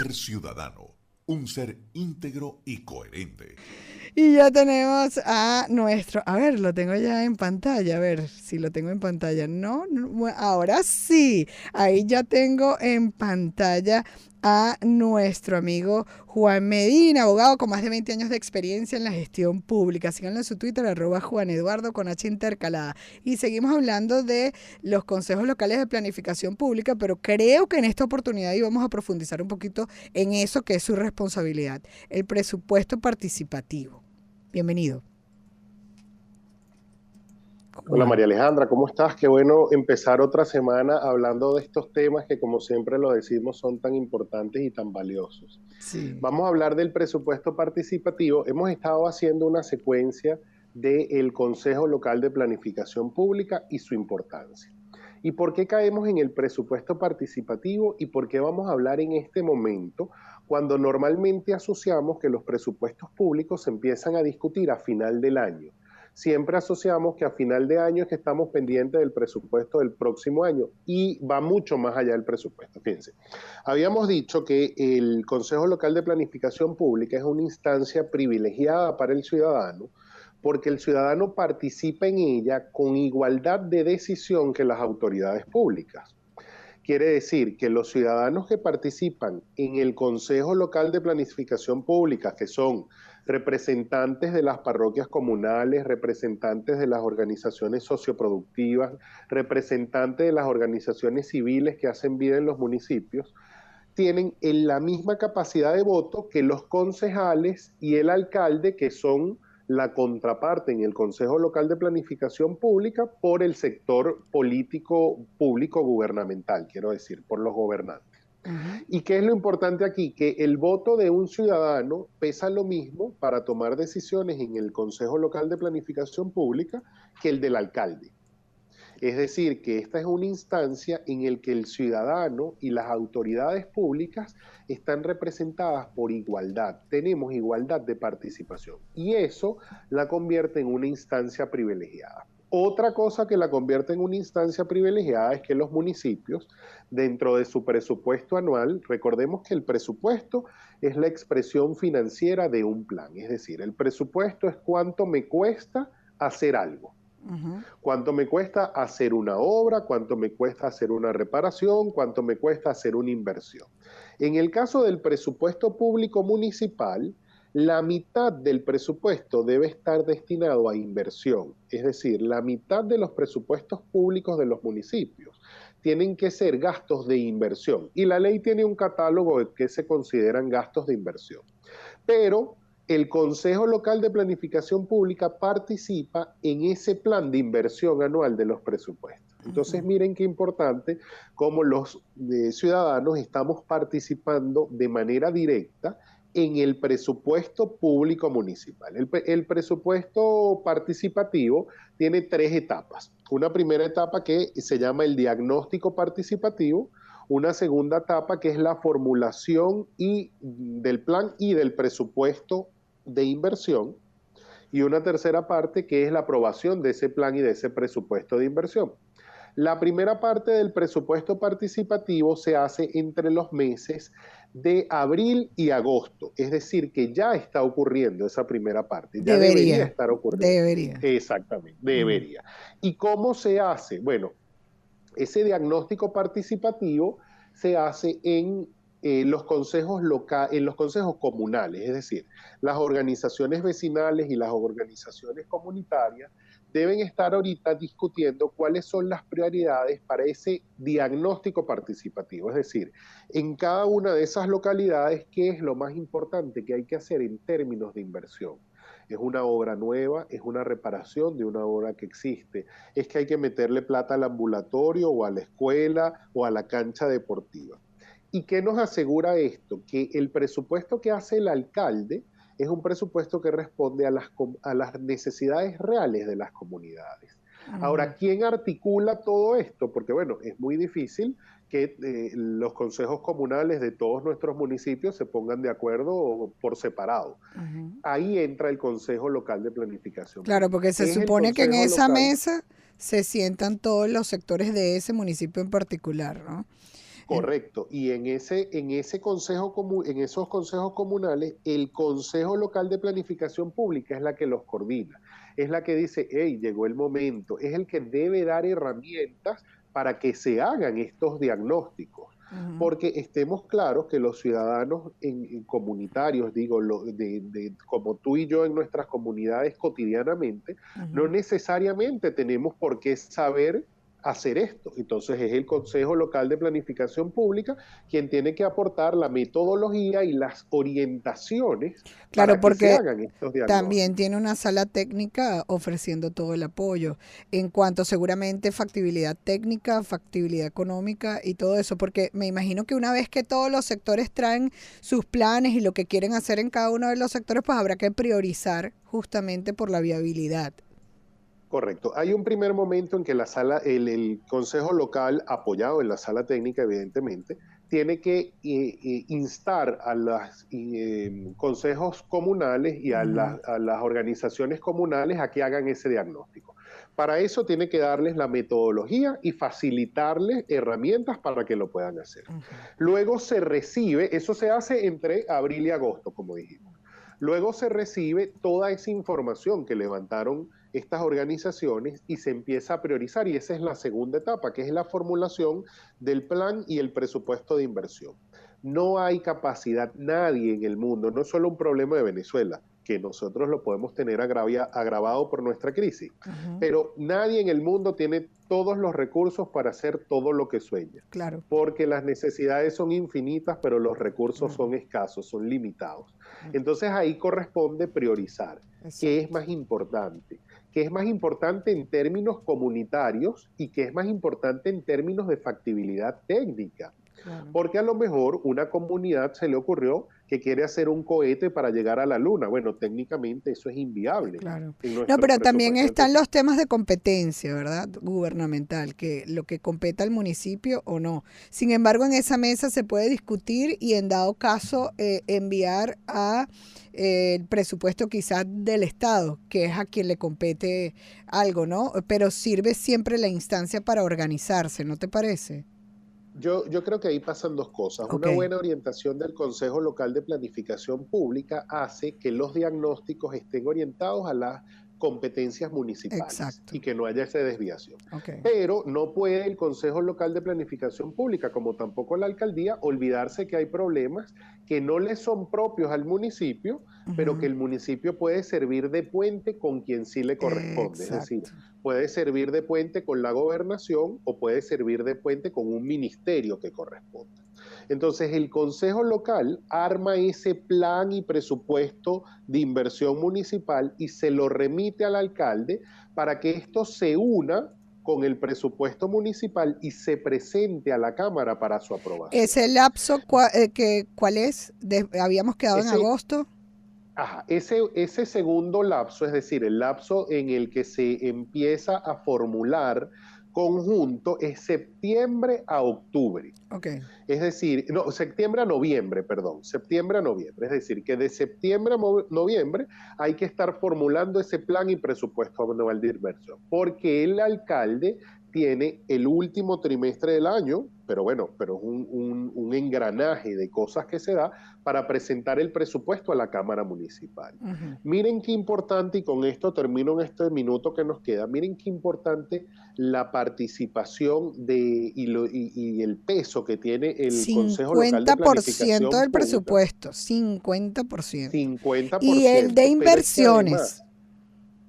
Ser ciudadano, un ser íntegro y coherente. Y ya tenemos a nuestro, a ver, lo tengo ya en pantalla, a ver si lo tengo en pantalla. No, ahora sí, ahí ya tengo en pantalla a nuestro amigo Juan Medina, abogado con más de 20 años de experiencia en la gestión pública. Síganlo en su Twitter, @JuanEduardo con H intercalada. Y seguimos hablando de los consejos locales de planificación pública, pero creo que en esta oportunidad íbamos a profundizar un poquito en eso que es su responsabilidad, el presupuesto participativo. Bienvenido. Hola Juan. María Alejandra, ¿cómo estás? Qué bueno empezar otra semana hablando de estos temas que, como siempre lo decimos, son tan importantes y tan valiosos. Sí. Vamos a hablar del presupuesto participativo. Hemos estado haciendo una secuencia del Consejo Local de Planificación Pública y su importancia. ¿Y por qué caemos en el presupuesto participativo y por qué vamos a hablar en este momento cuando normalmente asociamos que los presupuestos públicos se empiezan a discutir a final del año? Siempre asociamos que a final de año es que estamos pendientes del presupuesto del próximo año y va mucho más allá del presupuesto. Fíjense, habíamos dicho que el Consejo Local de Planificación Pública es una instancia privilegiada para el ciudadano porque el ciudadano participa en ella con igualdad de decisión que las autoridades públicas. Quiere decir que los ciudadanos que participan en el Consejo Local de Planificación Pública, que son representantes de las parroquias comunales, representantes de las organizaciones socioproductivas, representantes de las organizaciones civiles que hacen vida en los municipios, tienen la misma capacidad de voto que los concejales y el alcalde, que son la contraparte en el Consejo Local de Planificación Pública por el sector político público gubernamental, quiero decir, por los gobernantes. ¿Y qué es lo importante aquí? Que el voto de un ciudadano pesa lo mismo para tomar decisiones en el Consejo Local de Planificación Pública que el del alcalde. Es decir, que esta es una instancia en la que el ciudadano y las autoridades públicas están representadas por igualdad. Tenemos igualdad de participación y eso la convierte en una instancia privilegiada. Otra cosa que la convierte en una instancia privilegiada es que los municipios, dentro de su presupuesto anual, recordemos que el presupuesto es la expresión financiera de un plan. Es decir, el presupuesto es cuánto me cuesta hacer algo. ¿Cuánto me cuesta hacer una obra? ¿Cuánto me cuesta hacer una reparación? ¿Cuánto me cuesta hacer una inversión? En el caso del presupuesto público municipal, la mitad del presupuesto debe estar destinado a inversión. Es decir, la mitad de los presupuestos públicos de los municipios tienen que ser gastos de inversión. Y la ley tiene un catálogo de qué se consideran gastos de inversión. Pero el Consejo Local de Planificación Pública participa en ese plan de inversión anual de los presupuestos. Entonces, miren qué importante cómo los ciudadanos estamos participando de manera directa en el presupuesto público municipal. El presupuesto participativo tiene 3 etapas. Una primera etapa que se llama el diagnóstico participativo, una segunda etapa que es la formulación del plan y del presupuesto de inversión, y una tercera parte que es la aprobación de ese plan y de ese presupuesto de inversión. La primera parte del presupuesto participativo se hace entre los meses de abril y agosto, es decir, que ya está ocurriendo esa primera parte, ya debería estar ocurriendo. Debería. Exactamente, debería. ¿Y cómo se hace? Bueno, ese diagnóstico participativo se hace en los consejos en los consejos comunales, es decir, las organizaciones vecinales y las organizaciones comunitarias deben estar ahorita discutiendo cuáles son las prioridades para ese diagnóstico participativo, es decir, en cada una de esas localidades, qué es lo más importante que hay que hacer en términos de inversión. Es una obra nueva, es una reparación de una obra que existe, es que hay que meterle plata al ambulatorio o a la escuela o a la cancha deportiva. ¿Y qué nos asegura esto? Que el presupuesto que hace el alcalde es un presupuesto que responde a las necesidades reales de las comunidades. Ahora, ¿quién articula todo esto? Porque, bueno, es muy difícil que los consejos comunales de todos nuestros municipios se pongan de acuerdo por separado. Ahí entra el Consejo Local de Planificación. Claro, porque se supone que en esa mesa se sientan todos los sectores de ese municipio en particular, ¿no? Correcto. Y en esos consejos comunales, el Consejo Local de Planificación Pública es la que los coordina, es la que dice, hey, llegó el momento, es el que debe dar herramientas para que se hagan estos diagnósticos. Porque estemos claros que los ciudadanos en comunitarios, digo, como tú y yo en nuestras comunidades cotidianamente, no necesariamente tenemos por qué saber hacer esto. Entonces es el Consejo Local de Planificación Pública quien tiene que aportar la metodología y las orientaciones Claro, para que se porque hagan estos también diagnósticos. tiene una sala técnica ofreciendo todo el apoyo en cuanto seguramente factibilidad técnica, factibilidad económica y todo eso, porque me imagino que una vez que todos los sectores traen sus planes y lo que quieren hacer en cada uno de los sectores, pues habrá que priorizar justamente por la viabilidad. Correcto. Hay un primer momento en que el Consejo Local, apoyado en la sala técnica, evidentemente, tiene que instar a los consejos comunales y a las organizaciones comunales a que hagan ese diagnóstico. Para eso tiene que darles la metodología y facilitarles herramientas para que lo puedan hacer. Luego se recibe, eso se hace entre abril y agosto, como dijimos. Luego se recibe toda esa información que levantaron estas organizaciones y se empieza a priorizar, y esa es la segunda etapa, que es la formulación del plan y el presupuesto de inversión. No hay capacidad, nadie en el mundo, no es solo un problema de Venezuela, que nosotros lo podemos tener agravado por nuestra crisis, pero nadie en el mundo tiene todos los recursos para hacer todo lo que sueña. Claro. Porque las necesidades son infinitas, pero los recursos son escasos, son limitados. Entonces ahí corresponde priorizar. ¿Qué es más importante? ¿Qué es más importante en términos comunitarios y qué es más importante en términos de factibilidad técnica? Claro. Porque a lo mejor una comunidad se le ocurrió que quiere hacer un cohete para llegar a la luna. Bueno, técnicamente eso es inviable. Claro. No, pero también están los temas de competencia, ¿verdad? Gubernamental, que lo que competa al municipio o no. Sin embargo, en esa mesa se puede discutir y en dado caso enviar a el presupuesto quizás del Estado, que es a quien le compete algo, ¿no? Pero sirve siempre la instancia para organizarse, ¿no te parece? Yo creo que ahí pasan dos cosas. Okay. Una buena orientación del Consejo Local de Planificación Pública hace que los diagnósticos estén orientados a las competencias municipales. Exacto. Y que no haya esa desviación. Okay. Pero no puede el Consejo Local de Planificación Pública, como tampoco la alcaldía, olvidarse que hay problemas que no le son propios al municipio, pero que el municipio puede servir de puente con quien sí le corresponde. Exacto. Es decir, puede servir de puente con la gobernación o puede servir de puente con un ministerio que corresponda. Entonces, el Consejo Local arma ese plan y presupuesto de inversión municipal y se lo remite al alcalde para que esto se una con el presupuesto municipal y se presente a la Cámara para su aprobación. ¿Ese lapso cuál es? ¿Habíamos quedado en agosto? Ajá, ese segundo lapso, es decir, el lapso en el que se empieza a formular conjunto, es septiembre a octubre. Okay. Es decir, no, septiembre a noviembre, perdón, septiembre a noviembre. Es decir, que de septiembre a noviembre hay que estar formulando ese plan y presupuesto anual de inversión, porque el alcalde tiene el último trimestre del año, pero bueno, pero es un engranaje de cosas que se da para presentar el presupuesto a la Cámara Municipal. Miren qué importante, y con esto termino en este minuto que nos queda, miren qué importante la participación y el peso que tiene el Consejo Local de Planificación 50% del presupuesto, 50%. 50%. Y el de inversiones.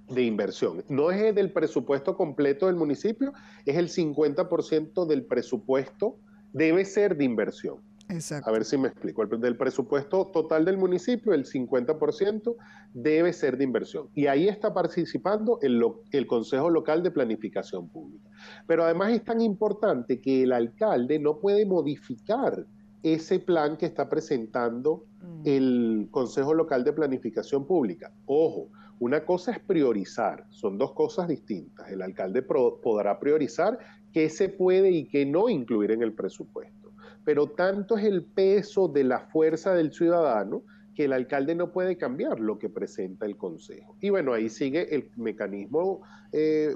De inversión. No es del presupuesto completo del municipio, es el 50% del presupuesto debe ser de inversión. Exacto. A ver si me explico. Del presupuesto total del municipio, el 50% debe ser de inversión. Y ahí está participando el Consejo Local de Planificación Pública. Pero además es tan importante que el alcalde no puede modificar ese plan que está presentando el Consejo Local de Planificación Pública. Ojo, una cosa es priorizar, son dos cosas distintas. El alcalde podrá priorizar qué se puede y qué no incluir en el presupuesto. Pero tanto es el peso de la fuerza del ciudadano que el alcalde no puede cambiar lo que presenta el consejo. Y bueno, ahí sigue el mecanismo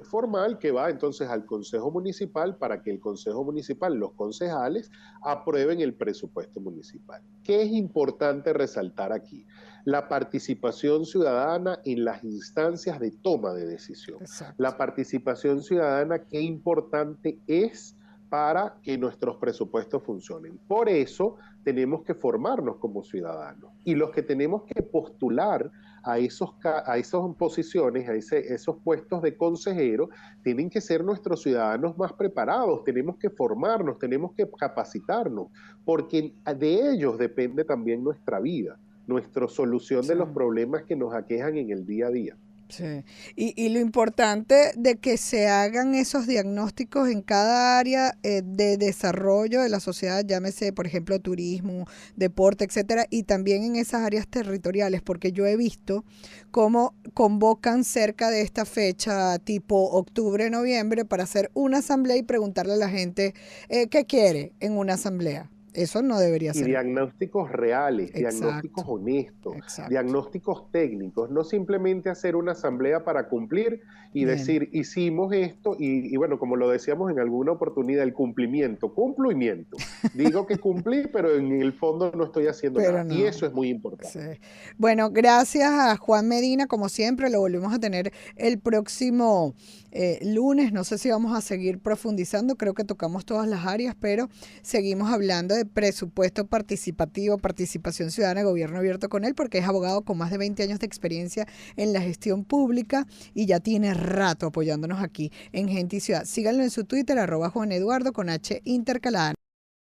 formal que va entonces al consejo municipal para que el consejo municipal, los concejales, aprueben el presupuesto municipal. ¿Qué es importante resaltar aquí? La participación ciudadana en las instancias de toma de decisión. Exacto. La participación ciudadana, qué importante es para que nuestros presupuestos funcionen. Por eso tenemos que formarnos como ciudadanos. Y los que tenemos que postular a esas posiciones, esos puestos de consejero, tienen que ser nuestros ciudadanos más preparados. Tenemos que formarnos, tenemos que capacitarnos, porque de ellos depende también nuestra vida, nuestra solución de los problemas que nos aquejan en el día a día. Sí. Y lo importante de que se hagan esos diagnósticos en cada área de desarrollo de la sociedad, llámese, por ejemplo, turismo, deporte, etcétera, y también en esas áreas territoriales, porque yo he visto cómo convocan cerca de esta fecha, tipo octubre, noviembre, para hacer una asamblea y preguntarle a la gente qué quiere en una asamblea. Eso no debería ser. Y diagnósticos reales, Exacto. diagnósticos honestos, Exacto. Diagnósticos técnicos, no simplemente hacer una asamblea para cumplir y decir, hicimos esto, y bueno, como lo decíamos en alguna oportunidad, el cumplimiento. Digo que cumplí, pero en el fondo no estoy haciendo nada. No. Y eso es muy importante. Sí. Bueno, gracias a Juan Medina, como siempre, lo volvemos a tener el próximo lunes. No sé si vamos a seguir profundizando, creo que tocamos todas las áreas, pero seguimos hablando de presupuesto participativo, participación ciudadana, gobierno abierto con él, porque es abogado con más de 20 años de experiencia en la gestión pública y ya tiene rato apoyándonos aquí en Gente y Ciudad. Síganlo en su Twitter, @JuanEduardo con H intercalada.